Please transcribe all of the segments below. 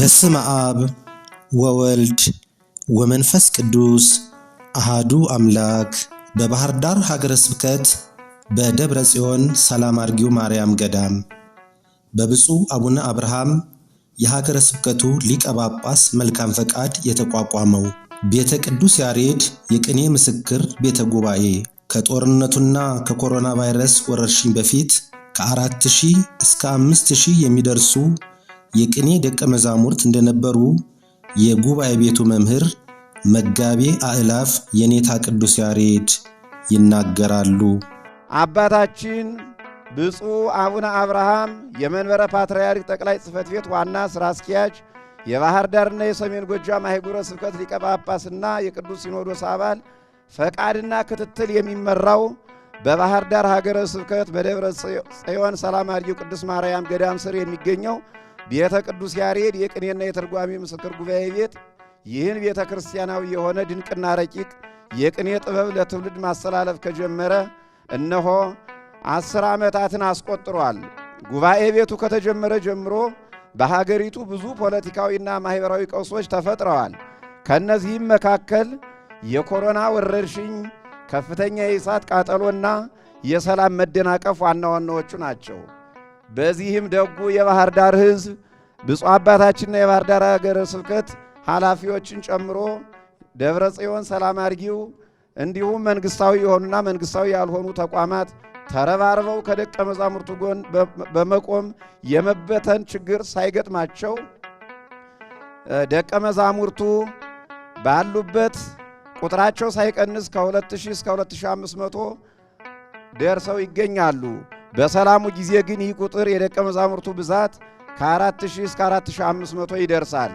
በስመ አብ ወወልድ ወመንፈስ ቅዱስ አሃዱ አምላክ። በባህር ዳር ሀገረ ስብከት በደብረ ጽዮን ሰላም አርጊው ማርያም ገዳም በብፁዕ አቡነ አብርሃም የሀገረ ስብከቱ ሊቀ ጳጳስ መልካም ፈቃድ የተቋቋመው ቤተ ቅዱስ ያሬድ የቅኔ ምስክር ቤተ ጉባኤ ከጦርነቱና ከኮሮና ቫይረስ ወረርሽኝ በፊት ከ4000 እስከ 5000 የሚደርሱ የቅኔ ደቀ መዛሙርት እንደነበሩ የጉባኤ ቤቱ መምህር መጋቤ አእላፍ የኔታ ቅዱስ ያሬድ ይናገራሉ። አባታችን ብፁዕ አቡነ አብርሃም የመንበረ ፓትርያርክ ጠቅላይ ጽሕፈት ቤት ዋና ሥራ አስኪያጅ፣ የባህር ዳርና የሰሜን ጎጃም አህጉረ ስብከት ሊቀ ጳጳስና የቅዱስ ሲኖዶስ አባል ፈቃድና ክትትል የሚመራው በባህር ዳር ሀገረ ስብከት በደብረ ጽዮን ሰላም አርጊው ቅዱስ ማርያም ገዳም ስር የሚገኘው ቤተ ቅዱስ ያሬድ የቅኔና የትርጓሜ ምስክር ጉባኤ ቤት ይህን ቤተ ክርስቲያናዊ የሆነ ድንቅና ረቂቅ የቅኔ ጥበብ ለትውልድ ማስተላለፍ ከጀመረ እነሆ 10 ዓመታትን አስቆጥሯል። ጉባኤ ቤቱ ከተጀመረ ጀምሮ በሀገሪቱ ብዙ ፖለቲካዊና ማህበራዊ ቀውሶች ተፈጥረዋል። ከነዚህም መካከል የኮሮና ወረርሽኝ፣ ከፍተኛ የእሳት ቃጠሎና የሰላም መደናቀፍ ዋና ዋናዎቹ ናቸው። በዚህም ደጉ የባህር ዳር ሕዝብ ብፁዕ አባታችንና የባህር ዳር ሀገረ ስብከት ኃላፊዎችን ጨምሮ ደብረ ጽዮን ሰላም አርጊው እንዲሁም መንግስታዊ የሆኑና መንግስታዊ ያልሆኑ ተቋማት ተረባርበው ከደቀ መዛሙርቱ ጎን በመቆም የመበተን ችግር ሳይገጥማቸው ደቀ መዛሙርቱ ባሉበት ቁጥራቸው ሳይቀንስ ከ2000 እስከ 2500 ደርሰው ይገኛሉ። በሰላሙ ጊዜ ግን ይህ ቁጥር የደቀ መዛሙርቱ ብዛት ከ4000 እስከ 4500 ይደርሳል።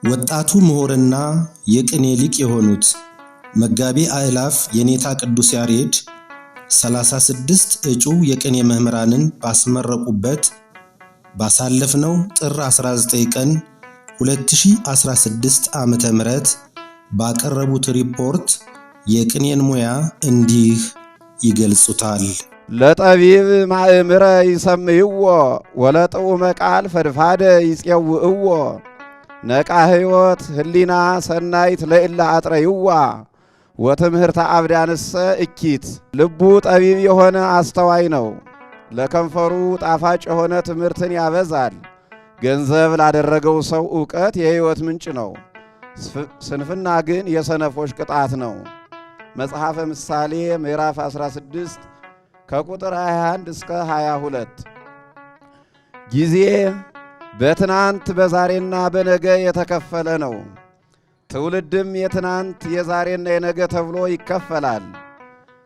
ወጣቱ ምሁርና የቅኔ ሊቅ የሆኑት መጋቤ አእላፍ የኔታ ቅዱስ ያሬድ 36 እጩ የቅኔ መምህራንን ባስመረቁበት ባሳለፍነው ጥር 19 ቀን 2016 ዓመተ ምህረት ባቀረቡት ሪፖርት የቅኔን ሙያ እንዲህ ይገልጹታል። ለጠቢብ ማእምረ ይሰምይዎ ወለጥዑመ ቃል ፈድፋደ ይጼውዕዎ ነቃ ሕይወት ህሊና ሰናይት ለኢላ አጥረይዋ ወትምህርተ አብዳንሰ እኪት። ልቡ ጠቢብ የሆነ አስተዋይ ነው። ለከንፈሩ ጣፋጭ የሆነ ትምህርትን ያበዛል። ገንዘብ ላደረገው ሰው ዕውቀት የሕይወት ምንጭ ነው። ስንፍና ግን የሰነፎች ቅጣት ነው። መጽሐፈ ምሳሌ ምዕራፍ 16 ከቁጥር 21 እስከ 22። ጊዜ በትናንት በዛሬና በነገ የተከፈለ ነው። ትውልድም የትናንት የዛሬና የነገ ተብሎ ይከፈላል።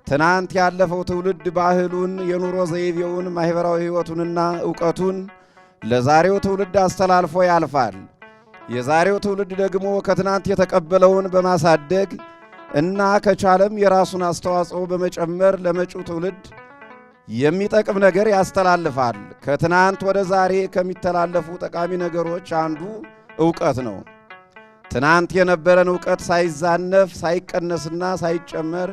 ትናንት ያለፈው ትውልድ ባህሉን፣ የኑሮ ዘይቤውን፣ ማህበራዊ ሕይወቱንና ዕውቀቱን ለዛሬው ትውልድ አስተላልፎ ያልፋል። የዛሬው ትውልድ ደግሞ ከትናንት የተቀበለውን በማሳደግ እና ከቻለም የራሱን አስተዋጽኦ በመጨመር ለመጪው ትውልድ የሚጠቅም ነገር ያስተላልፋል። ከትናንት ወደ ዛሬ ከሚተላለፉ ጠቃሚ ነገሮች አንዱ ዕውቀት ነው። ትናንት የነበረን ዕውቀት ሳይዛነፍ ሳይቀነስና ሳይጨመር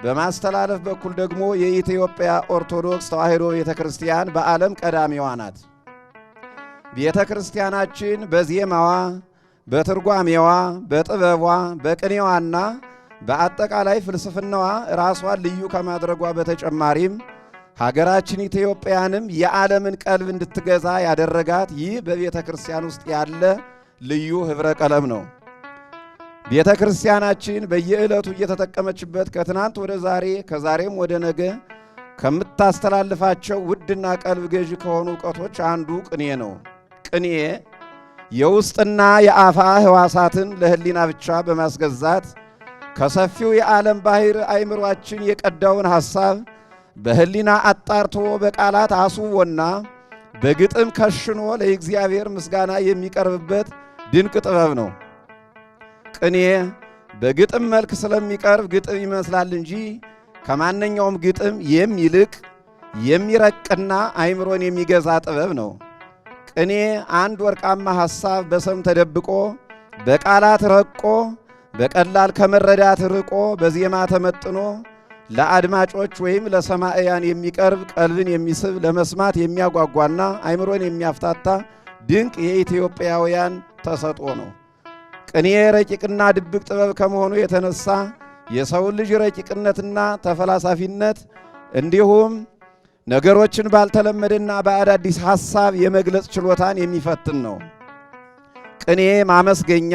በማስተላለፍ በኩል ደግሞ የኢትዮጵያ ኦርቶዶክስ ተዋሕዶ ቤተ ክርስቲያን በዓለም ቀዳሚዋ ናት። ቤተ ክርስቲያናችን በዜማዋ፣ በትርጓሜዋ፣ በጥበቧ፣ በቅኔዋና በአጠቃላይ ፍልስፍናዋ ራሷን ልዩ ከማድረጓ በተጨማሪም ሀገራችን ኢትዮጵያንም የዓለምን ቀልብ እንድትገዛ ያደረጋት ይህ በቤተ ክርስቲያን ውስጥ ያለ ልዩ ኅብረ ቀለም ነው። ቤተ ክርስቲያናችን በየዕለቱ እየተጠቀመችበት ከትናንት ወደ ዛሬ ከዛሬም ወደ ነገ ከምታስተላልፋቸው ውድና ቀልብ ገዢ ከሆኑ ዕውቀቶች አንዱ ቅኔ ነው። ቅኔ የውስጥና የአፋ ሕዋሳትን ለሕሊና ብቻ በማስገዛት ከሰፊው የዓለም ባሕር አእምሯችን የቀዳውን ሐሳብ በሕሊና አጣርቶ በቃላት አስውቦና በግጥም ከሽኖ ለእግዚአብሔር ምስጋና የሚቀርብበት ድንቅ ጥበብ ነው። ቅኔ በግጥም መልክ ስለሚቀርብ ግጥም ይመስላል እንጂ ከማንኛውም ግጥም የሚልቅ የሚረቅና አእምሮን የሚገዛ ጥበብ ነው። ቅኔ አንድ ወርቃማ ሐሳብ በሰም ተደብቆ በቃላት ረቆ በቀላል ከመረዳት ርቆ በዜማ ተመጥኖ ለአድማጮች ወይም ለሰማዕያን የሚቀርብ ቀልብን የሚስብ ለመስማት የሚያጓጓና አይምሮን የሚያፍታታ ድንቅ የኢትዮጵያውያን ተሰጥኦ ነው። ቅኔ ረቂቅና ድብቅ ጥበብ ከመሆኑ የተነሳ የሰውን ልጅ ረቂቅነትና ተፈላሳፊነት እንዲሁም ነገሮችን ባልተለመደና በአዳዲስ ሐሳብ የመግለጽ ችሎታን የሚፈትን ነው። ቅኔ ማመስገኛ፣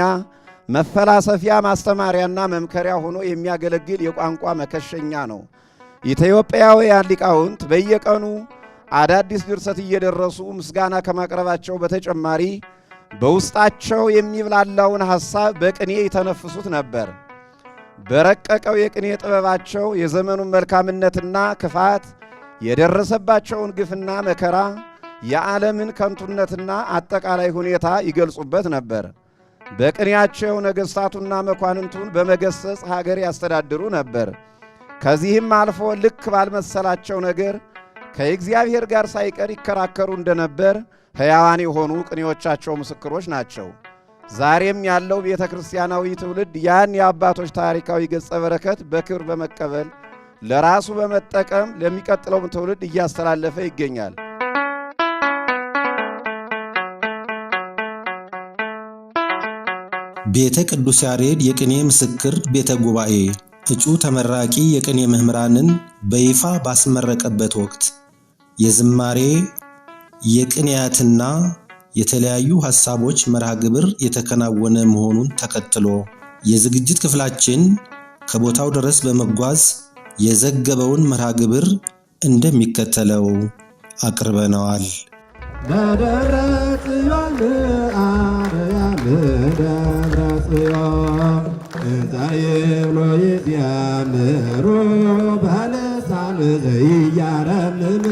መፈላሰፊያ፣ ማስተማሪያና መምከሪያ ሆኖ የሚያገለግል የቋንቋ መከሸኛ ነው። ኢትዮጵያውያን ሊቃውንት በየቀኑ አዳዲስ ድርሰት እየደረሱ ምስጋና ከማቅረባቸው በተጨማሪ በውስጣቸው የሚብላላውን ሐሳብ በቅኔ ይተነፍሱት ነበር። በረቀቀው የቅኔ ጥበባቸው የዘመኑን መልካምነትና ክፋት፣ የደረሰባቸውን ግፍና መከራ፣ የዓለምን ከንቱነትና አጠቃላይ ሁኔታ ይገልጹበት ነበር። በቅኔያቸው ነገሥታቱና መኳንንቱን በመገሰጽ ሀገር ያስተዳድሩ ነበር። ከዚህም አልፎ ልክ ባልመሰላቸው ነገር ከእግዚአብሔር ጋር ሳይቀር ይከራከሩ እንደነበር ሕያዋን የሆኑ ቅኔዎቻቸው ምስክሮች ናቸው። ዛሬም ያለው ቤተ ክርስቲያናዊ ትውልድ ያን የአባቶች ታሪካዊ ገጸ በረከት በክብር በመቀበል ለራሱ በመጠቀም ለሚቀጥለው ትውልድ እያስተላለፈ ይገኛል። ቤተ ቅዱስ ያሬድ የቅኔ ምስክር ቤተ ጉባኤ እጩ ተመራቂ የቅኔ መምህራንን በይፋ ባስመረቀበት ወቅት የዝማሬ የቅኔያትና የተለያዩ ሐሳቦች መርሃ ግብር የተከናወነ መሆኑን ተከትሎ የዝግጅት ክፍላችን ከቦታው ድረስ በመጓዝ የዘገበውን መርሃ ግብር እንደሚከተለው አቅርበነዋል። በደብረ ጽዮን አርያም ደብረ ጽዮን እንዘ ይብሎ ይዘምሩ በልሳን ዘኢያረምም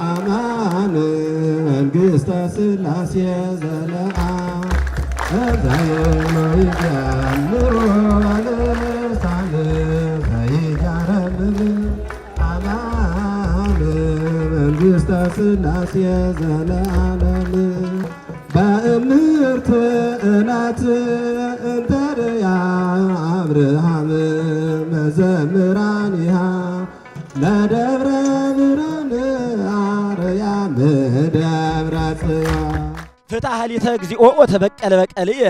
አማን መንግሥተ ሥላሴ ዘለዓለም እንዘ ይብሎ ይዘምሩ በልሳን ዘኢያረምም አማን መንግሥተ ሥላሴ ዘለዓለም በእምርት ዕለት እንተርያ አብርሃም መዘምራኒሃ ለደብረ ብርሃን አርያም ደብረ ጽዮን ፍትሐ ሊተ እግዚኦ ወተበቀለ በቀልየ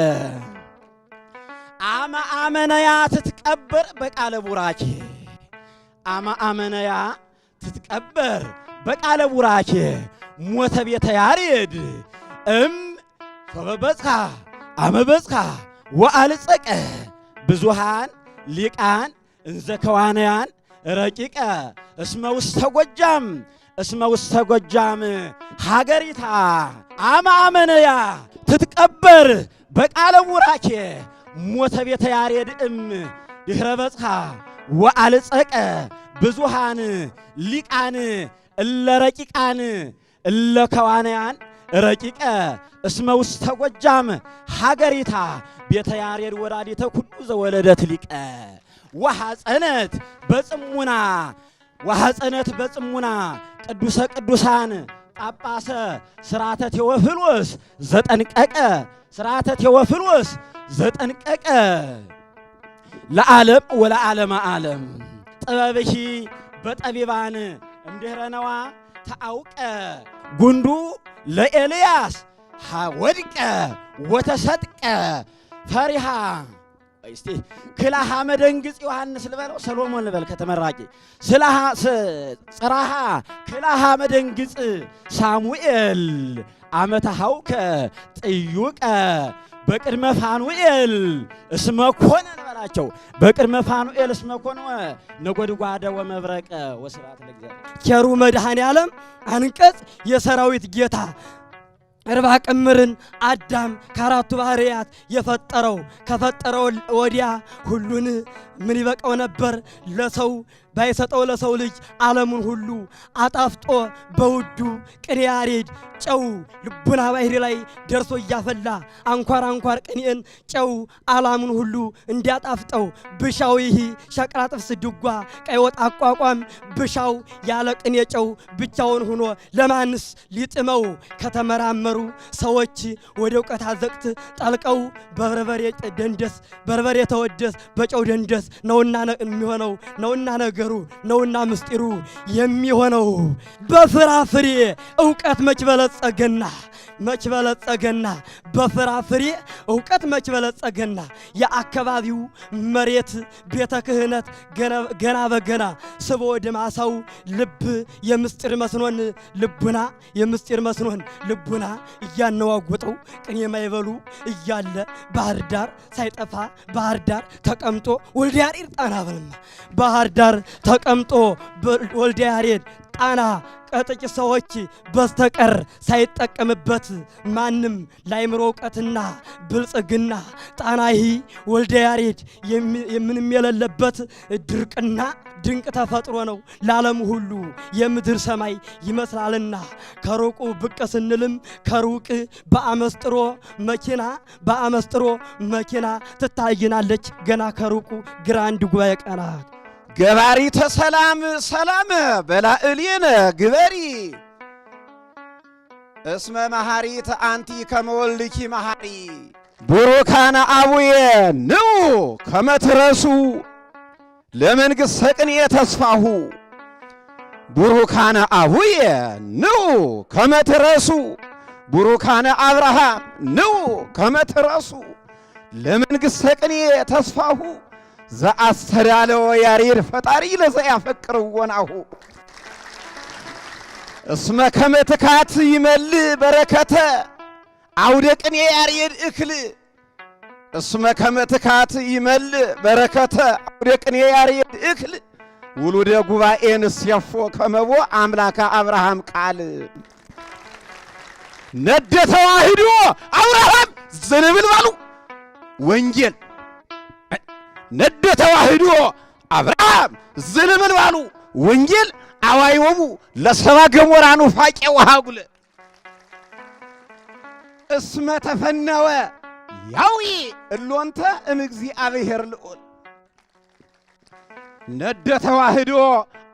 አመ አመነያ ትትቀበር በቃለ ቡራኬ አመ አመነያ ትትቀበር በቃለ ቡራኬ ሞተ ቤተ ያሬድ ፈበበጽካ አመበጽካ ወአልጸቀ ብዙሃን ሊቃን እንዘ ከዋንያን ረቂቀ እስመ ውስተ ጎጃም ሀገሪታ አመ አመነያ ትትቀበር በቃለ ቡራኬ ሞተ ቤተ ያሬድ ድኅረ በጽካ ወአልጸቀ ብዙሃን ሊቃን እለ ረቂቃን እለ ከዋንያን ረቂቀ እስመ ውስተ ጎጃም ሀገሪታ ቤተ ያሬድ ወራዲተ ኩሉ ዘወለደት ሊቀ ወሐፀነት በጽሙና ቅዱሰ ቅዱሳን ጳጳሰ ስርዓተ ቴዎፍሎስ ዘጠንቀቀ ለዓለም ወለዓለመ ዓለም ጥበብኪ በጠቢባን እምድኅረነዋ ተአውቀ ጉንዱ ለኤልያስ ወድቀ ወተሰጥቀ ፈሪሃ እስቲ ክላሃ መደንግጽ ዮሐንስ ልበለው ሰሎሞን ልበል ከተመራቂ ጽራሃ ክላሃ መደንግጽ ሳሙኤል አመታሃውከ ጥዩቀ በቅድመ ፋኑኤል እስመኮነ ልበላቸው በቅድመ ፋኑኤል እስመኮነ ነጎድጓደ ወመብረቀ ወስብሐት ለእግዚአብሔር ቸሩ መድኃኔ ዓለም አንቀጽ የሰራዊት ጌታ እርባ ቅምርን አዳም ከአራቱ ባህርያት የፈጠረው ከፈጠረው ወዲያ ሁሉን ምን ይበቃው ነበር ለሰው ባይሰጠው ለሰው ልጅ ዓለሙን ሁሉ አጣፍጦ በውዱ ቅኔ ያሬድ ጨው ልቡና ባሕር ላይ ደርሶ እያፈላ አንኳር አንኳር ቅኔን ጨው ዓለሙን ሁሉ እንዲያጣፍጠው ብሻው ይህ ሸቅላ ጥብስ ድጓ ቀይ ወጥ አቋቋም ብሻው ያለ ቅኔ ጨው ብቻውን ሆኖ ለማንስ ሊጥመው ከተመራመሩ ሰዎች ወደ እውቀት አዘቅት ጠልቀው በበርበሬ ደንደስ በርበሬ ተወደስ በጨው ደንደስ ነውና የሚሆነው ነውና ነገሩ ነውና ምስጢሩ የሚሆነው በፍራፍሬ ዕውቀት መች በለጸገና በፍራፍሬ ዕውቀት መች በለጸገና የአካባቢው መሬት ቤተ ክህነት ገና በገና ስቦ ወደ ማሳው ልብ የምስጢር መስኖን ልቡና እያነዋወጠው ቅኔ የማይበሉ እያለ ባህር ዳር ሳይጠፋ ባህር ዳር ተቀምጦ ወልደ ያሬድ ጣና በልማ ባህር ዳር ተቀምጦ ወልደ ያሬድ ጣና ከጥቂት ሰዎች በስተቀር ሳይጠቀምበት ማንም ለአእምሮ ዕውቀትና ብልጽግና ጣናሂ ወልደ ያሬድ ምንም የሌለበት ድርቅና ድንቅ ተፈጥሮ ነው ለዓለም ሁሉ የምድር ሰማይ ይመስላልና ከሩቁ ብቅ ስንልም ከሩቅ በአመስጥሮ መኪና ትታይናለች ገና ከሩቁ ግራንድ ጉባኤ ቀናት ገባሪተ ሰላም በላዕሌነ ግበሪ እስመ መሐሪት አንቲ ከመወልድኪ መሐሪ ቡሩካነ አቡየ ንዑ ከመትረሱ ለመንግሥተ ቅኔ ተስፋሁ ቡሩካነ አቡየ ንዑ ከመትረሱ ቡሩካነ አብርሃም ንዑ ከመትረሱ ለመንግሥተ ቅኔ ተስፋሁ ዘአስተዳለወ ያሬድ ፈጣሪ ለዘያፈቅርዎናሁ እስመ ከመ ትካት ይመልእ በረከተ አውደ ቅኔ ያሬድ እክል እስመ ከመ ትካት ይመልእ በረከተ አውደ ቅኔ ያሬድ እክል ውሉደ ጉባኤ ንሴፎ ከመቦ አምላከ አብርሃም ቃል ነደ ተዋህዶ አብርሃም ዘነበልባሉ ወንጌል ነደ ተዋህዶ አብርሃም ዘነበልባሉ ወንጌል አዋዮሙ ለሰባ ገሞራ ኑፋቄ ወሃጉለ እስመ ተፈነወ ያዊ እሎንተ እምእግዚአብሔር ልዑል ነደ ተዋህዶ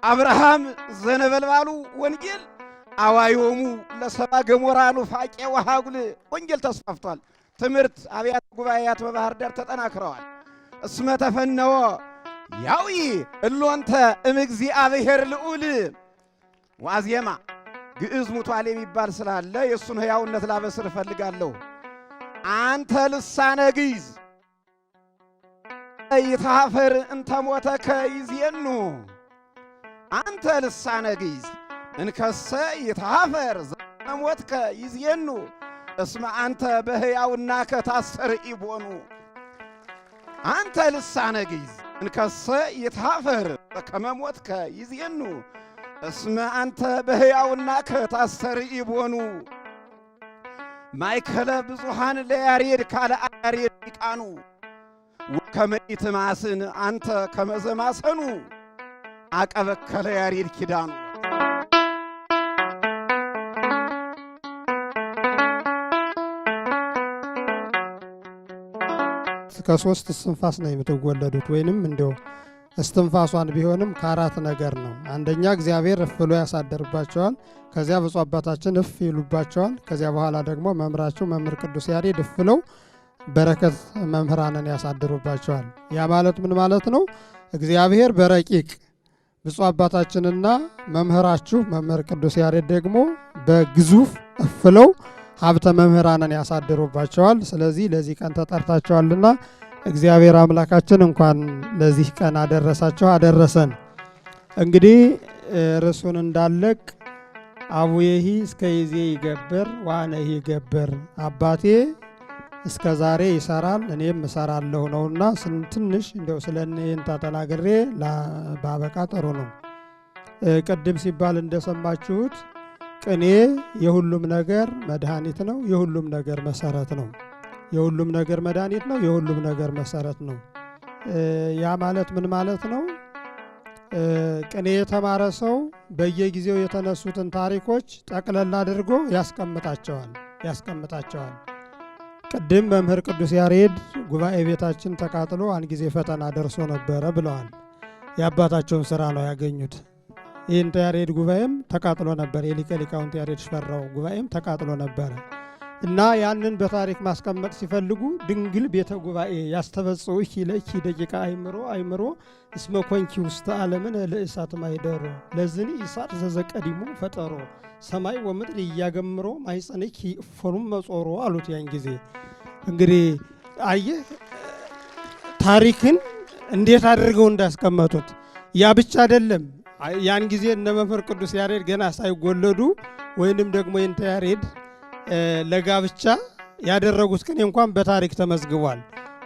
አብርሃም ዘነበልባሉ ወንጌል አዋዮሙ ለሰባ ገሞራ ኑፋቄ ወሃጉለ ወንጌል ተስፋፍቷል። ትምህርት አብያተ ጉባኤያት በባህር ዳር ተጠናክረዋል። እስመ ተፈነወ ያዊ እሎንተ እምእግዚአብሔር ልዑል ዋዜማ ግዕዝ ሙቷል የሚባል ስላለ የእሱን ሕያውነት ላበስር እፈልጋለሁ። አንተ ልሳነ ግዕዝ ይታፈር እንተ ሞተከ ይዜኑ አንተ ልሳነ ግዕዝ እንከሰ ይታፈር ዘሞትከ ይዜኑ እስመ አንተ በሕያውናከ ታስተርእይቦኑ አንተ ልሳነ ግዕዝ እንከሰ ይታፈር በከመ ሞትከ ይዜኑ እስመ አንተ በሕያውናከ ታስተርእይቦኑ ማእከለ ብዙኃን ለያሬድ ካለ ያሬድ ሊቃኑ ወከመ ኢትማስን አንተ ከመ ዘማሰኑ አቀበከለ ያሬድ ኪዳኑ ከሶስት እስትንፋስ ነው የምትወለዱት። ወይንም እንደው እስትንፋሷን ቢሆንም ከአራት ነገር ነው። አንደኛ እግዚአብሔር እፍ ብሎ ያሳደርባቸዋል። ከዚያ ብፁዕ አባታችን እፍ ይሉባቸዋል። ከዚያ በኋላ ደግሞ መምህራቸው መምህር ቅዱስ ያሬድ እፍ ብለው በረከት መምህራንን ያሳድሩባቸዋል። ያ ማለት ምን ማለት ነው? እግዚአብሔር በረቂቅ ብፁዕ አባታችንና መምህራችሁ መምህር ቅዱስ ያሬድ ደግሞ በግዙፍ እፍ ብለው ሀብተ መምህራንን ያሳድሩባቸዋል። ስለዚህ ለዚህ ቀን ተጠርታቸዋልና እግዚአብሔር አምላካችን እንኳን ለዚህ ቀን አደረሳቸው አደረሰን። እንግዲህ ርዕሱን እንዳለቅ አቡየሂ እስከ ይዜ ይገብር ዋነሂ ይገብር፣ አባቴ እስከ ዛሬ ይሰራል እኔም እሰራለሁ ነውና ትንሽ እንደው ስለኔን ተናግሬ ባበቃ ጥሩ ነው። ቅድም ሲባል እንደሰማችሁት ቅኔ የሁሉም ነገር መድኃኒት ነው፣ የሁሉም ነገር መሰረት ነው። የሁሉም ነገር መድኃኒት ነው፣ የሁሉም ነገር መሰረት ነው። ያ ማለት ምን ማለት ነው? ቅኔ የተማረ ሰው በየጊዜው የተነሱትን ታሪኮች ጠቅለል አድርጎ ያስቀምጣቸዋል። ቅድም መምህር ቅዱስ ያሬድ ጉባኤ ቤታችን ተቃጥሎ አንድ ጊዜ ፈተና ደርሶ ነበረ ብለዋል። የአባታቸውን ስራ ነው ያገኙት። ይህን ያሬድ ጉባኤም ተቃጥሎ ነበር። የሊቀ ሊቃውንት ያሬድ ሽፈራው ጉባኤም ተቃጥሎ ነበረ እና ያንን በታሪክ ማስቀመጥ ሲፈልጉ ድንግል ቤተ ጉባኤ ያስተበጽኡኪ ለኪ ደቂቃ አይምሮ እስመ ኮንኪ ውስተ ዓለምን ለእሳት ማይደሮ ለዝኒ እሳት ዘዘቀዲሙ ፈጠሮ ሰማይ ወምድር እያገምሮ ማይጸንኪ እፎኑም መጾሮ አሉት። ያን ጊዜ እንግዲህ አየህ ታሪክን እንዴት አድርገው እንዳስቀመጡት። ያ ብቻ አይደለም። ያን ጊዜ እነ መምህር ቅዱስ ያሬድ ገና ሳይወለዱ ወይንም ደግሞ የእንተ ያሬድ ለጋብቻ ያደረጉት ቅኔ እንኳን በታሪክ ተመዝግቧል።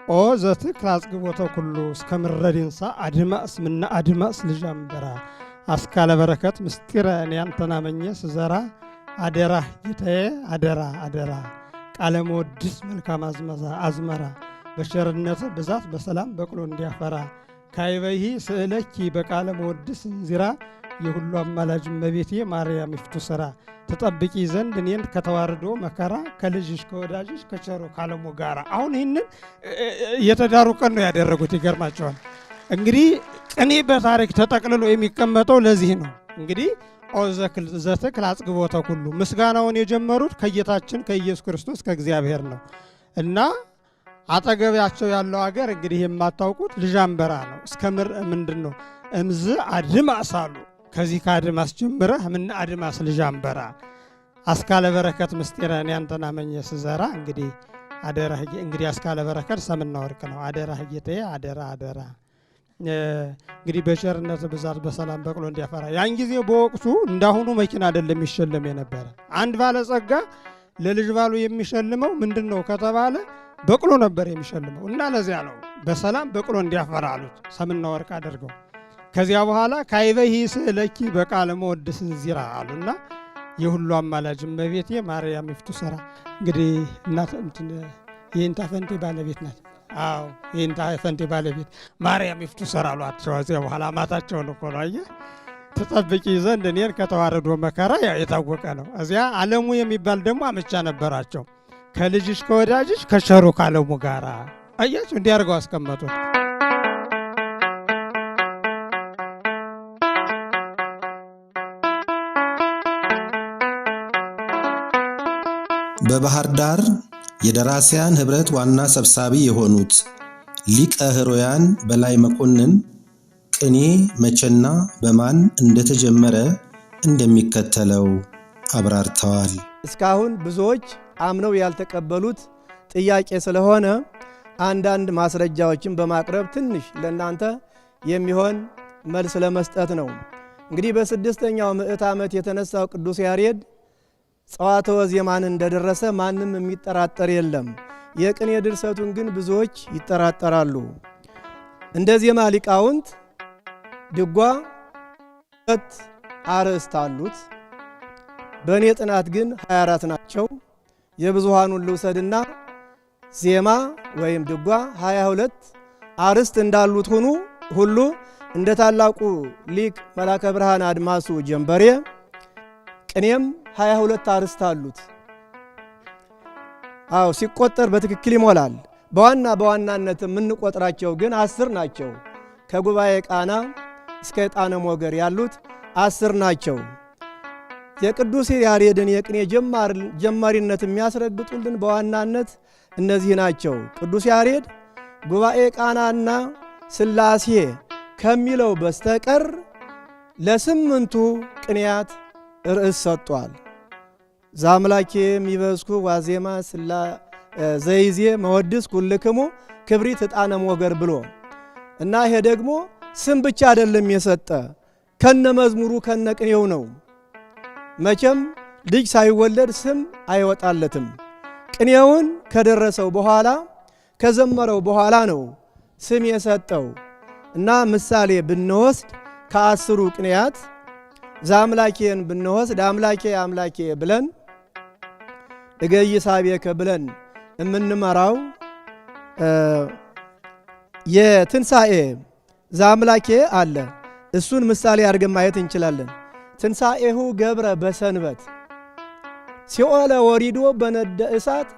ኦ ዘትክል አጽግቦተ ኩሉ እስከ ምረዲንሳ አድማስ ምና አድማስ ልጃምበራ አስካለ በረከት ምስጢረ እኔ አንተን አመኘ ስዘራ አደራ ጌታዬ አደራ ቃለ መወድስ መልካም አዝመራ በቸርነት ብዛት በሰላም በቅሎ እንዲያፈራ ካይበይሂ ስእለኪ በቃለ መወድስ እንዚራ የሁሉ አማላጅ እመቤቴ ማርያም ይፍቱ ስራ ተጠብቂ ዘንድ እኔን ከተዋርዶ መከራ ከልጅሽ ከወዳጅሽ ከቸሮ ካለሙ ጋራ። አሁን ይህንን የተዳሩ ቀን ነው ያደረጉት። ይገርማቸዋል። እንግዲህ ቅኔ በታሪክ ተጠቅልሎ የሚቀመጠው ለዚህ ነው። እንግዲህ ዘትክል አጽግቦተ ኩሉ ምስጋናውን የጀመሩት ከጌታችን ከኢየሱስ ክርስቶስ ከእግዚአብሔር ነው እና አጠገባቸው ያለው ሀገር እንግዲህ የማታውቁት ልጃምበራ ነው። እስከ ምንድን ነው እምዝ አድማስ አሉ። ከዚህ ከአድማስ ጀምረህ ምን አድማስ ልጃምበራ አስካለ በረከት ምስጢረ እኔ አንተን አመኘ ስዘራ እንግዲህ አደራ እንግዲህ አስካለ በረከት ሰምና ወርቅ ነው። አደራ ጌታዬ አደራ እንግዲህ በቸርነት ብዛት በሰላም በቅሎ እንዲያፈራ። ያን ጊዜ በወቅቱ እንዳሁኑ መኪና አይደለም የሚሸለም የነበረ። አንድ ባለጸጋ ለልጅ ባሉ የሚሸልመው ምንድን ነው ከተባለ በቅሎ ነበር የሚሸልመው እና ለዚያ ነው በሰላም በቅሎ እንዲያፈራ አሉት። ሰምና ወርቅ አድርገው ከዚያ በኋላ ካይበይሂ ስእለኪ በቃለ መወድስ እንዚራ አሉና የሁሉ አማላጅ እመቤቴ ማርያም ይፍቱ ስራ። እንግዲህ እናት የእንታ ፈንቴ ባለቤት ናት። አዎ የእንታ ፈንቴ ባለቤት ማርያም ይፍቱ ስራ አሏቸው። ከዚያ በኋላ ማታቸውን እኮ ነው አየህ ተጠብቂ ዘንድ እኔን ከተዋረዶ መከራ የታወቀ ነው። እዚያ ዓለሙ የሚባል ደግሞ አመቻ ነበራቸው። ከልጅሽ ከወዳጅሽ ከቸሮ ካለሙ ጋራ አያችሁ እንዲያርገው አስቀመጡት። በባህር ዳር የደራሲያን ህብረት ዋና ሰብሳቢ የሆኑት ሊቀ ሕሩያን በላይ መኮንን ቅኔ መቼና በማን እንደተጀመረ እንደሚከተለው አብራርተዋል። እስካሁን ብዙዎች አምነው ያልተቀበሉት ጥያቄ ስለሆነ አንዳንድ ማስረጃዎችን በማቅረብ ትንሽ ለእናንተ የሚሆን መልስ ለመስጠት ነው። እንግዲህ በ6ኛው ምዕተ ዓመት የተነሳው ቅዱስ ያሬድ ጸዋትወ ዜማን እንደደረሰ ማንም የሚጠራጠር የለም። የቅኔ ድርሰቱን ግን ብዙዎች ይጠራጠራሉ። እንደ ዜማ ሊቃውንት ድጓ 2 አርዕስት አሉት። በእኔ ጥናት ግን 24 ናቸው። የብዙሃኑን ልውሰድና ዜማ ወይም ድጓ 22 አርዕስት እንዳሉት ሁሉ እንደ ታላቁ ሊቅ መላከ ብርሃን አድማሱ ጀንበሬ ቅኔም 22 አርዕስት አሉት። አዎ ሲቆጠር በትክክል ይሞላል። በዋናነት የምንቆጥራቸው ግን 10 ናቸው። ከጉባኤ ቃና እስከ ዕጣነ ሞገር ያሉት 10 ናቸው። የቅዱስ ያሬድን የቅኔ ጀማሪነት የሚያስረግጡልን በዋናነት እነዚህ ናቸው። ቅዱስ ያሬድ ጉባኤ ቃናና ሥላሴ ከሚለው በስተቀር ለ8ቱ ቅኔያት ርዕስ ሰጥቷል። ዛምላኬ የሚበዝኩ ዋዜማ ዘይዜ መወድስ ኩልክሙ ክብሪት ዕጣነ ሞገር ብሎ እና ይሄ ደግሞ ስም ብቻ አይደለም የሰጠ ከነ መዝሙሩ ከነ ቅኔው ነው። መቼም ልጅ ሳይወለድ ስም አይወጣለትም። ቅኔውን ከደረሰው በኋላ ከዘመረው በኋላ ነው ስም የሰጠው እና ምሳሌ ብንወስድ ከ10ሩ ቅኔያት ዛምላኬን ብንወስድ አምላኬ አምላኬ ብለን እገይ ሳቤከ ብለን የምንመራው የትንሣኤ ዘአምላኬ አለ። እሱን ምሳሌ አድርገን ማየት እንችላለን። ትንሣኤሁ ገብረ በሰንበት ሲኦለ ወሪዶ በነደ እሳት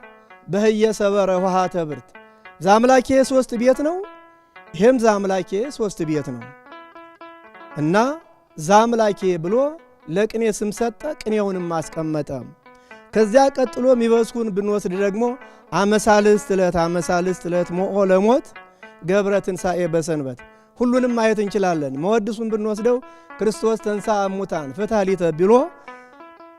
በህየ ሰበረ ውሃተ ብርት። ዘአምላኬ 3 ቤት ነው። ይህም ዘአምላኬ 3 ቤት ነው እና ዘአምላኬ ብሎ ለቅኔ ስም ሰጠ፣ ቅኔውንም አስቀመጠ። ከዚያ ቀጥሎ የሚበስኩን ብንወስድ ደግሞ አመሳልስት ዕለት ሞኦ ለሞት ገብረ ትንሣኤ በሰንበት ሁሉንም ማየት እንችላለን። መወድሱን ብንወስደው ክርስቶስ ተንሥአ እሙታን ፍትሐ ሊተ ብሎ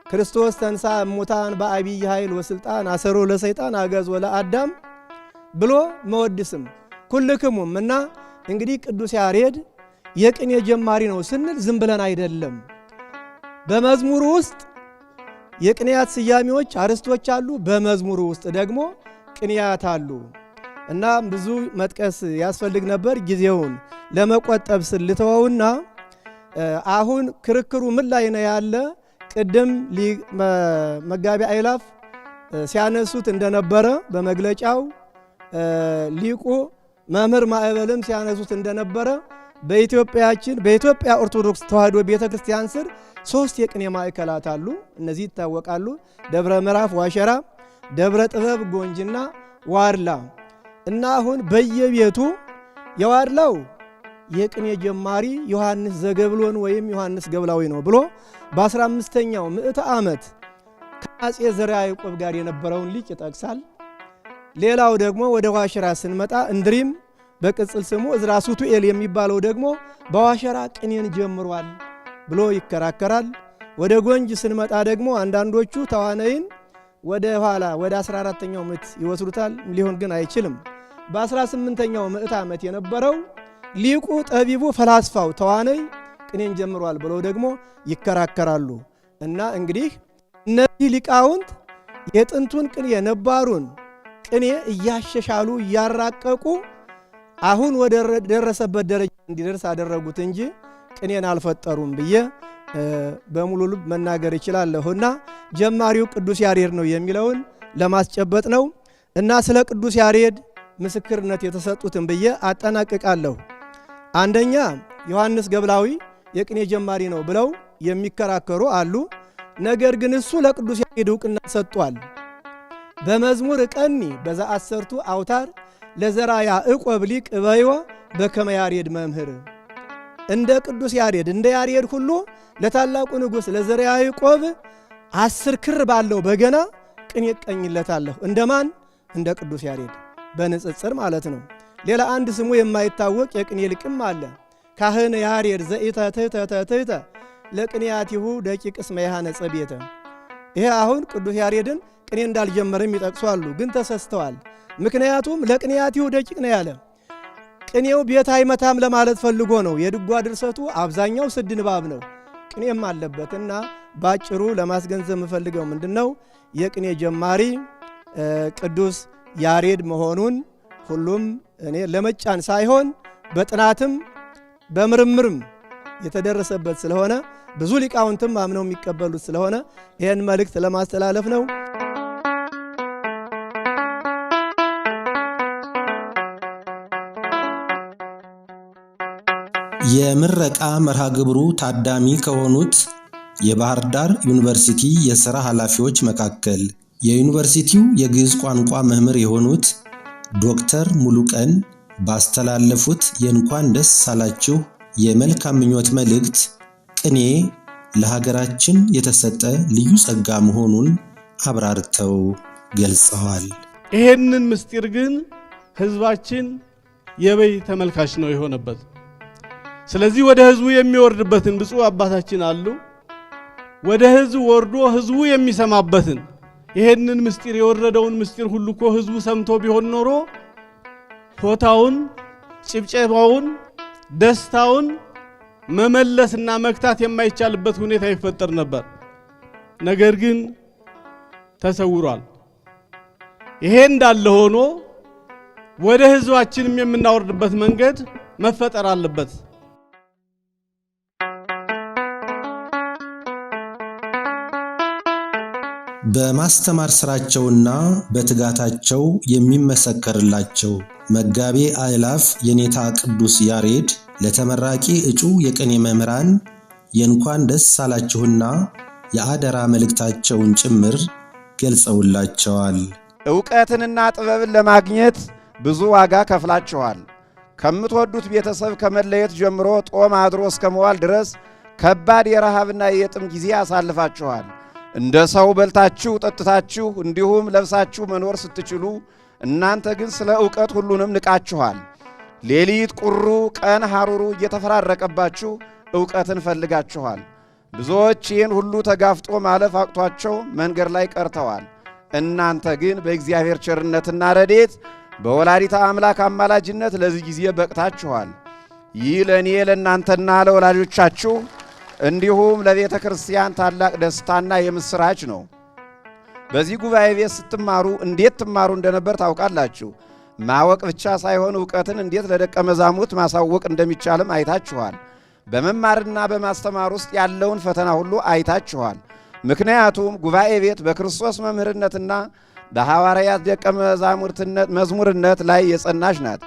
ክርስቶስ ተንሥአ እሙታን በአቢይ ኃይል ወስልጣን አሰሮ ለሰይጣን አገዞ ለአዳም ብሎ መወድስም ኩልክሙም እና እንግዲህ ቅዱስ ያሬድ የቅኔ ጀማሪ ነው ስንል ዝም ብለን አይደለም። በመዝሙሩ ውስጥ የቅኔያት ስያሜዎች አርስቶች አሉ። በመዝሙሩ ውስጥ ደግሞ ቅኔያት አሉ እና ብዙ መጥቀስ ያስፈልግ ነበር። ጊዜውን ለመቆጠብ ስልተወውና አሁን ክርክሩ ምን ላይ ነው ያለ? ቅድም መጋቢ አይላፍ ሲያነሱት እንደነበረ በመግለጫው ሊቁ መምህር ማዕበልም ሲያነሱት እንደነበረ በኢትዮጵያ ኦርቶዶክስ ተዋሕዶ ቤተክርስቲያን ስር 3 የቅኔ ማዕከላት አሉ። እነዚህ ይታወቃሉ። ደብረ ምዕራፍ ዋሸራ፣ ደብረ ጥበብ ጎንጅና ዋድላ እና አሁን በየቤቱ የዋድላው የቅኔ ጀማሪ ዮሐንስ ዘገብሎን ወይም ዮሐንስ ገብላዊ ነው ብሎ በ15ኛው ምዕተ ዓመት ከአፄ ዘርዓ ያዕቆብ ጋር የነበረውን ሊቅ ይጠቅሳል። ሌላው ደግሞ ወደ ዋሸራ ስንመጣ እንድሪም በቅጽል ስሙ እዝራ ሱቱኤል የሚባለው ደግሞ በዋሸራ ቅኔን ጀምሯል ብሎ ይከራከራል። ወደ ጎንጅ ስንመጣ ደግሞ አንዳንዶቹ ተዋነይን ወደ ኋላ ወደ 14ኛው ምዕት ይወስዱታል። ሊሆን ግን አይችልም። በ18ኛው ምዕት ዓመት የነበረው ሊቁ ጠቢቡ ፈላስፋው ተዋነይ ቅኔን ጀምሯል ብለው ደግሞ ይከራከራሉ። እና እንግዲህ እነዚህ ሊቃውንት የጥንቱን ቅኔ የነባሩን ቅኔ እያሸሻሉ እያራቀቁ አሁን ወደ ደረሰበት ደረጃ እንዲደርስ አደረጉት እንጂ ቅኔን አልፈጠሩም ብዬ በሙሉ ልብ መናገር ይችላለሁና ጀማሪው ቅዱስ ያሬድ ነው የሚለውን ለማስጨበጥ ነው። እና ስለ ቅዱስ ያሬድ ምስክርነት የተሰጡትን ብዬ አጠናቅቃለሁ። አንደኛ ዮሐንስ ገብላዊ የቅኔ ጀማሪ ነው ብለው የሚከራከሩ አሉ። ነገር ግን እሱ ለቅዱስ ያሬድ ዕውቅና ሰጥቷል። በመዝሙር ቀኒ በዛ 10ቱ አውታር ለዘራ ያዕቆብ ሊቅ በይወ በከመ ያሬድ መምህር። እንደ ቅዱስ ያሬድ እንደ ያሬድ ሁሉ ለታላቁ ንጉሥ ለዘራ ያዕቆብ 10 ክር ባለው በገና ቅኔ ቀኝለታለሁ። እንደማን? እንደ ቅዱስ ያሬድ በንጽጽር ማለት ነው። ሌላ አንድ ስሙ የማይታወቅ የቅኔ ልቅም አለ። ካህን ያሬድ ዘኢተትተትተ ለቅኔያቲሁ ደቂቅ እስመ ያነጸ ቤተ። ይሄ አሁን ቅዱስ ያሬድን ቅኔ እንዳልጀመረም ይጠቅሱ አሉ፣ ግን ተሰስተዋል። ምክንያቱም ለቅኔያቲሁ ደቂቅ ነው ያለ። ቅኔው ቤት አይመታም ለማለት ፈልጎ ነው። የድጓ ድርሰቱ አብዛኛው 6 ንባብ ነው፣ ቅኔም አለበትና ባጭሩ ለማስገንዘብ የምፈልገው ምንድነው የቅኔ ጀማሪ ቅዱስ ያሬድ መሆኑን ሁሉም እኔ ለመጫን ሳይሆን በጥናትም በምርምርም የተደረሰበት ስለሆነ ብዙ ሊቃውንትም አምነው የሚቀበሉት ስለሆነ ይህን መልእክት ለማስተላለፍ ነው። የምረቃ መርሃ ግብሩ ታዳሚ ከሆኑት የባህር ዳር ዩኒቨርሲቲ የሥራ ኃላፊዎች መካከል የዩኒቨርሲቲው የግዕዝ ቋንቋ መምህር የሆኑት ዶክተር ሙሉቀን ባስተላለፉት የእንኳን ደስ አላችሁ የመልካም ምኞት መልእክት ቅኔ ለሀገራችን የተሰጠ ልዩ ጸጋ መሆኑን አብራርተው ገልጸዋል። ይሄንን ምስጢር ግን ህዝባችን የበይ ተመልካች ነው የሆነበት። ስለዚህ ወደ ህዝቡ የሚወርድበትን ብፁዕ አባታችን አሉ። ወደ ህዝቡ ወርዶ ህዝቡ የሚሰማበትን ይሄንን ምስጢር የወረደውን ምስጢር ሁሉ እኮ ህዝቡ ሰምቶ ቢሆን ኖሮ ሆታውን፣ ጭብጨባውን፣ ደስታውን መመለስና መክታት የማይቻልበት ሁኔታ ይፈጠር ነበር። ነገር ግን ተሰውሯል። ይሄ እንዳለ ሆኖ ወደ ህዝባችንም የምናወርድበት መንገድ መፈጠር አለበት። በማስተማር ሥራቸውና በትጋታቸው የሚመሰከርላቸው መጋቤ አእላፍ የኔታ ቅዱስ ያሬድ ለተመራቂ እጩ የቅኔ መምህራን የእንኳን ደስ አላችሁና የአደራ መልእክታቸውን ጭምር ገልጸውላቸዋል። ዕውቀትንና ጥበብን ለማግኘት ብዙ ዋጋ ከፍላችኋል። ከምትወዱት ቤተሰብ ከመለየት ጀምሮ ጦም አድሮ እስከ መዋል ድረስ ከባድ የረሃብና የጥም ጊዜ አሳልፋችኋል። እንደ ሰው በልታችሁ ጠጥታችሁ እንዲሁም ለብሳችሁ መኖር ስትችሉ እናንተ ግን ስለ ዕውቀት ሁሉንም ንቃችኋል። ሌሊት ቁሩ ቀን ሐሩሩ እየተፈራረቀባችሁ ዕውቀትን ፈልጋችኋል። ብዙዎች ይህን ሁሉ ተጋፍጦ ማለፍ አቅቷቸው መንገድ ላይ ቀርተዋል። እናንተ ግን በእግዚአብሔር ቸርነትና ረድኤት በወላዲተ አምላክ አማላጅነት ለዚህ ጊዜ በቅታችኋል። ይህ ለእኔ ለእናንተና ለወላጆቻችሁ እንዲሁም ለቤተ ክርስቲያን ታላቅ ደስታና የምስራች ነው። በዚህ ጉባኤ ቤት ስትማሩ እንዴት ትማሩ እንደነበር ታውቃላችሁ። ማወቅ ብቻ ሳይሆን ዕውቀትን እንዴት ለደቀ መዛሙርት ማሳወቅ እንደሚቻልም አይታችኋል። በመማርና በማስተማር ውስጥ ያለውን ፈተና ሁሉ አይታችኋል። ምክንያቱም ጉባኤ ቤት በክርስቶስ መምህርነትና በሐዋርያት ደቀ መዝሙርነት ላይ የጸናች ናት።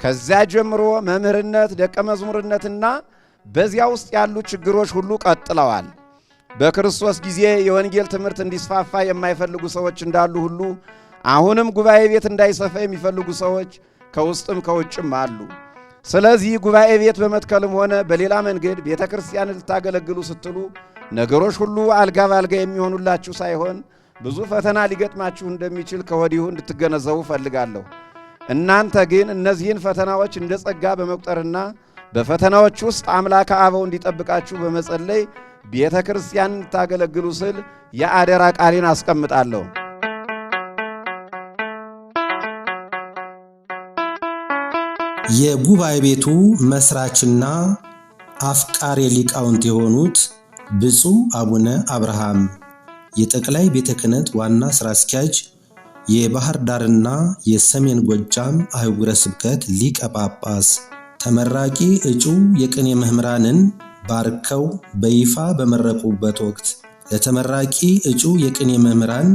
ከዚያ ጀምሮ መምህርነት፣ ደቀ መዝሙርነትና በዚያ ውስጥ ያሉ ችግሮች ሁሉ ቀጥለዋል። በክርስቶስ ጊዜ የወንጌል ትምህርት እንዲስፋፋ የማይፈልጉ ሰዎች እንዳሉ ሁሉ አሁንም ጉባኤ ቤት እንዳይሰፋ የሚፈልጉ ሰዎች ከውስጥም ከውጭም አሉ። ስለዚህ ጉባኤ ቤት በመትከልም ሆነ በሌላ መንገድ ቤተ ክርስቲያንን ልታገለግሉ ስትሉ ነገሮች ሁሉ አልጋ ባልጋ የሚሆኑላችሁ ሳይሆን ብዙ ፈተና ሊገጥማችሁ እንደሚችል ከወዲሁ እንድትገነዘቡ ፈልጋለሁ። እናንተ ግን እነዚህን ፈተናዎች እንደ ጸጋ በመቁጠርና በፈተናዎች ውስጥ አምላከ አበው እንዲጠብቃችሁ በመጸለይ ቤተ ክርስቲያን እንድታገለግሉ ስል የአደራ ቃሌን አስቀምጣለሁ። የጉባኤ ቤቱ መስራችና አፍቃሪ ሊቃውንት የሆኑት ብፁዕ አቡነ አብርሃም የጠቅላይ ቤተ ክህነት ዋና ሥራ አስኪያጅ፣ የባህር ዳርና የሰሜን ጎጃም አህጉረ ስብከት ሊቀ ጳጳስ ተመራቂ እጩ የቅኔ መምህራንን ባርከው በይፋ በመረቁበት ወቅት ለተመራቂ እጩ የቅኔ መምህራን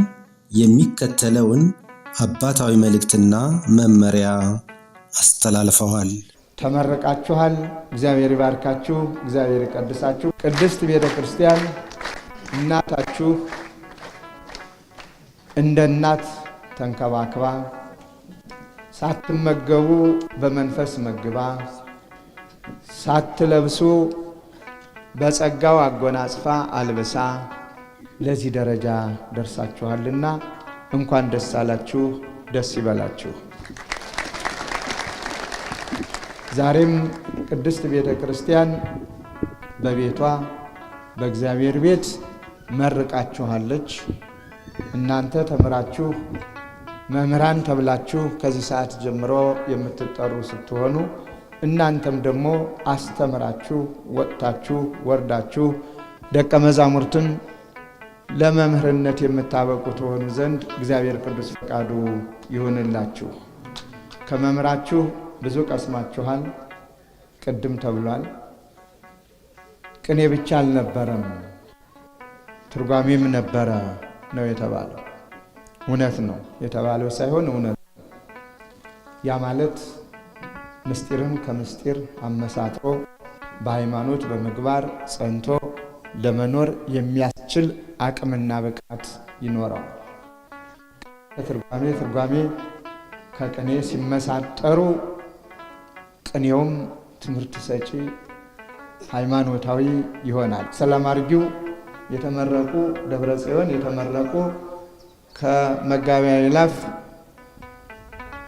የሚከተለውን አባታዊ መልእክትና መመሪያ አስተላልፈዋል። ተመረቃችኋል። እግዚአብሔር ይባርካችሁ፣ እግዚአብሔር ይቀድሳችሁ። ቅድስት ቤተ ክርስቲያን እናታችሁ እንደ እናት ተንከባክባ ሳትመገቡ በመንፈስ መግባ ሳትለብሱ በጸጋው አጎናጽፋ አልብሳ ለዚህ ደረጃ ደርሳችኋልና እንኳን ደስ አላችሁ፣ ደስ ይበላችሁ። ዛሬም ቅድስት ቤተ ክርስቲያን በቤቷ በእግዚአብሔር ቤት መርቃችኋለች። እናንተ ተምራችሁ መምህራን ተብላችሁ ከዚህ ሰዓት ጀምሮ የምትጠሩ ስትሆኑ እናንተም ደግሞ አስተምራችሁ ወጥታችሁ ወርዳችሁ ደቀ መዛሙርትን ለመምህርነት የምታበቁ ትሆኑ ዘንድ እግዚአብሔር ቅዱስ ፈቃዱ ይሁንላችሁ። ከመምህራችሁ ብዙ ቀስማችኋል። ቅድም ተብሏል። ቅኔ ብቻ አልነበረም፣ ትርጓሜም ነበረ ነው የተባለው። እውነት ነው የተባለው ሳይሆን እውነት። ያ ማለት ምስጢርን ከምስጢር አመሳጥሮ በሃይማኖት በምግባር ጸንቶ ለመኖር የሚያስችል አቅምና ብቃት ይኖረዋል። ትርጓሜ ከቅኔ ሲመሳጠሩ ቅኔውም ትምህርት ሰጪ ሃይማኖታዊ ይሆናል። ሰላም አርጊው የተመረቁ ደብረ ጽዮን የተመረቁ ከመጋቤ አእላፍ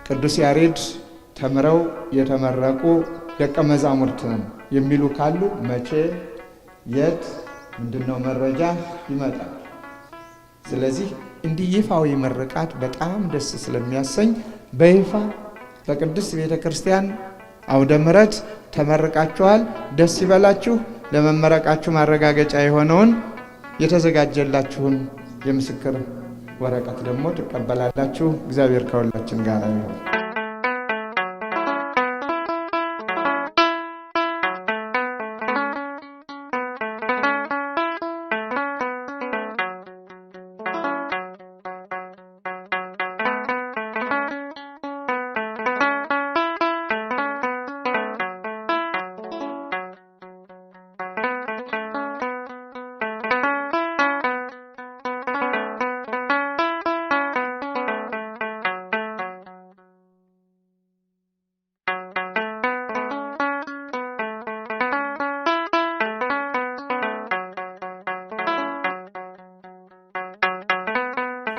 ቅዱስ ያሬድ ተምረው የተመረቁ ደቀ መዛሙርት የሚሉ ካሉ መቼ፣ የት፣ ምንድነው መረጃ ይመጣል። ስለዚህ እንዲህ ይፋዊ ምርቃት በጣም ደስ ስለሚያሰኝ በይፋ በቅድስት ቤተ ክርስቲያን አውደ ምሕረት ተመርቃችኋል። ደስ ይበላችሁ። ለመመረቃችሁ ማረጋገጫ የሆነውን የተዘጋጀላችሁን የምስክር ወረቀት ደግሞ ትቀበላላችሁ። እግዚአብሔር ከሁላችን ጋር ይሁን።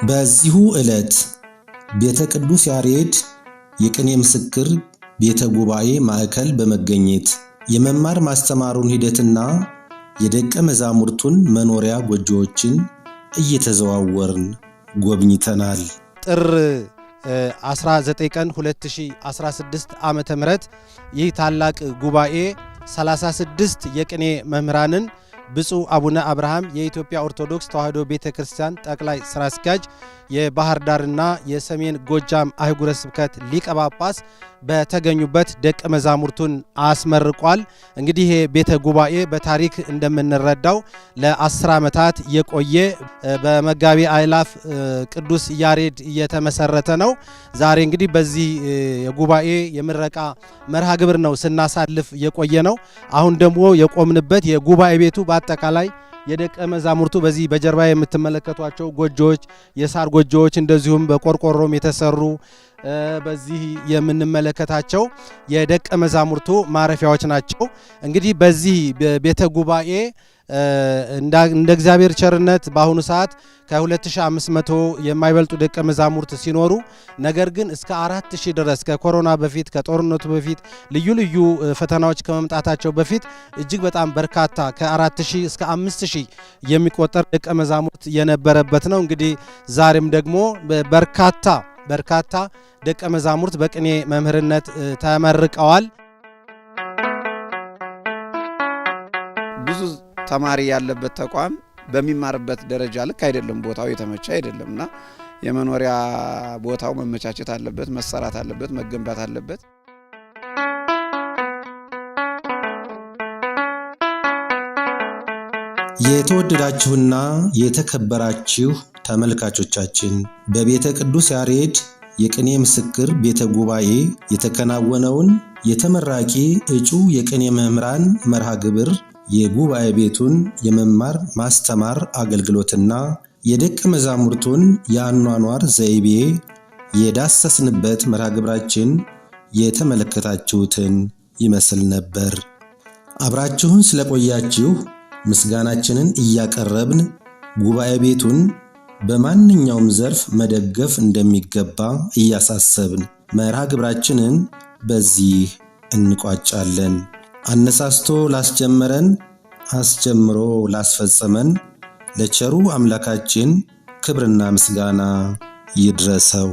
በዚሁ ዕለት ቤተ ቅዱስ ያሬድ የቅኔ ምስክር ቤተ ጉባኤ ማዕከል በመገኘት የመማር ማስተማሩን ሂደትና የደቀ መዛሙርቱን መኖሪያ ጎጆዎችን እየተዘዋወርን ጎብኝተናል። ጥር 19 ቀን 2016 ዓመተ ምህረት ይህ ታላቅ ጉባኤ 36 የቅኔ መምህራንን ብፁዕ አቡነ አብርሃም የኢትዮጵያ ኦርቶዶክስ ተዋሕዶ ቤተክርስቲያን ጠቅላይ ሥራ አስኪያጅ የባህር ዳርና የሰሜን ጎጃም አህጉረ ስብከት ሊቀ ጳጳስ በተገኙበት ደቀ መዛሙርቱን አስመርቋል። እንግዲህ ቤተ ጉባኤ በታሪክ እንደምንረዳው ለ10 ዓመታት የቆየ በመጋቢ አእላፍ ቅዱስ ያሬድ እየተመሰረተ ነው። ዛሬ እንግዲህ በዚህ የጉባኤ የምረቃ መርሃ ግብር ነው ስናሳልፍ የቆየ ነው። አሁን ደግሞ የቆምንበት የጉባኤ ቤቱ በአጠቃላይ የደቀ መዛሙርቱ በዚህ በጀርባ የምትመለከቷቸው ጎጆዎች የሳር ጎጆዎች እንደዚሁም በቆርቆሮም የተሰሩ በዚህ የምንመለከታቸው የደቀ መዛሙርቱ ማረፊያዎች ናቸው። እንግዲህ በዚህ ቤተ ጉባኤ እንደ እግዚአብሔር ቸርነት በአሁኑ ሰዓት ከ2500 የማይበልጡ ደቀ መዛሙርት ሲኖሩ ነገር ግን እስከ 4000 ድረስ ከኮሮና በፊት ከጦርነቱ በፊት ልዩ ልዩ ፈተናዎች ከመምጣታቸው በፊት እጅግ በጣም በርካታ ከ4000 እስከ 5000 የሚቆጠር ደቀ መዛሙርት የነበረበት ነው። እንግዲህ ዛሬም ደግሞ በርካታ ደቀ መዛሙርት በቅኔ መምህርነት ተመርቀዋል። ብዙ ተማሪ ያለበት ተቋም በሚማርበት ደረጃ ልክ አይደለም፣ ቦታው የተመቸ አይደለምና የመኖሪያ ቦታው መመቻቸት አለበት፣ መሰራት አለበት፣ መገንባት አለበት። የተወደዳችሁና የተከበራችሁ ተመልካቾቻችን በቤተ ቅዱስ ያሬድ የቅኔ ምስክር ቤተ ጉባኤ የተከናወነውን የተመራቂ እጩ የቅኔ መምህራን መርሃ ግብር የጉባኤ ቤቱን የመማር ማስተማር አገልግሎትና የደቀ መዛሙርቱን የአኗኗር ዘይቤ የዳሰስንበት መርሃ ግብራችን የተመለከታችሁትን ይመስል ነበር። አብራችሁን ስለቆያችሁ ምስጋናችንን እያቀረብን ጉባኤ ቤቱን በማንኛውም ዘርፍ መደገፍ እንደሚገባ እያሳሰብን መርሃ ግብራችንን በዚህ እንቋጫለን። አነሳስቶ ላስጀመረን አስጀምሮ ላስፈጸመን ለቸሩ አምላካችን ክብርና ምስጋና ይድረሰው።